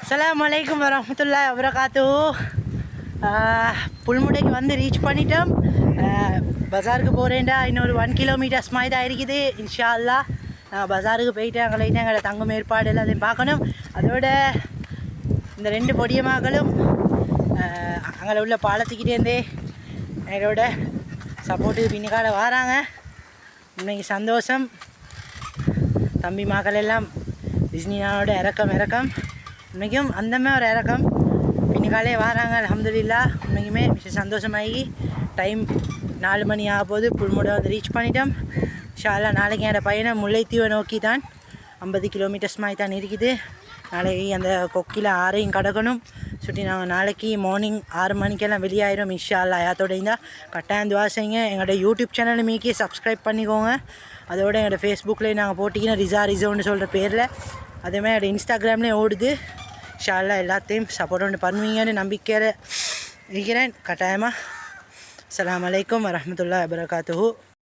அஸ்ஸலாமு வரஹ்மத்துல்லாஹி வபரகாத்துஹு. புல்முடைக்கு வந்து ரீச் பண்ணிட்டோம். பஜாருக்கு போகிறேன்டா இன்னொரு 1 கிலோமீட்டர்ஸ் மாதிரி தான் இருக்குது. இன்ஷா அல்லாஹ் நான் பஜாருக்கு போயிட்டு எங்களை தங்கும் ஏற்பாடு எல்லாத்தையும் பார்க்கணும். அதோட இந்த 2 பொடியமாக்களும் அங்கே உள்ள பாலத்துக்கிட்டேருந்தே எங்களோட சப்போர்ட்டுக்கு பின்னிக்கால வராங்க. இன்னைக்கு சந்தோஷம். தம்பி மகள் எல்லாம் டிஸ்னியோட இறக்கம் இன்றைக்கும் அந்தமே ஒரு இறக்கம் பின்னிக்காலே வராங்க. அல்ஹம்துலில்லாஹ் உண்மைக்குமே சந்தோஷமாகி டைம் 4 மணி ஆக போது புல்முடை வந்து ரீச் பண்ணிட்டோம். இன்ஷா அல்லாஹ் நாளைக்கு என்னோடய பயணம் முல்லைத்தீவை நோக்கி தான் 50 கிலோமீட்டர்ஸ் மாதிரி தான் இருக்குது. நாளைக்கு அந்த கொக்கியில் 6ஐயும் கடக்கணும். சுட்டி நாங்கள் நாளைக்கு மார்னிங் 6 மணிக்கெல்லாம் வெளியாயிரும் இன்ஷா அல்லாஹ். யாத்தோடையும் தான் கட்டாயம் துவா செய்யுங்க. எங்களோட யூடியூப் சேனல் மீக்கி சப்ஸ்கிரைப் பண்ணிக்கோங்க. அதோட எங்களோட ஃபேஸ்புக்கில் நாங்கள் போட்டிங்கன்னா ரிசோன்னு சொல்கிற பேரில் அதேமாதிரி என்னோடய இன்ஸ்டாகிராம்லேயும் ஓடுது. இன்ஷா அல்லாஹ் எல்லாத்தையும் சப்போர்ட் ஒன்று பண்ணுவீங்கன்னு நம்பிக்கையில் இருக்கிறேன் கட்டாயமாக. அஸ்ஸலாமு அலைக்கும் வரஹ்மத்துல்லாஹி வபரகாத்துஹு.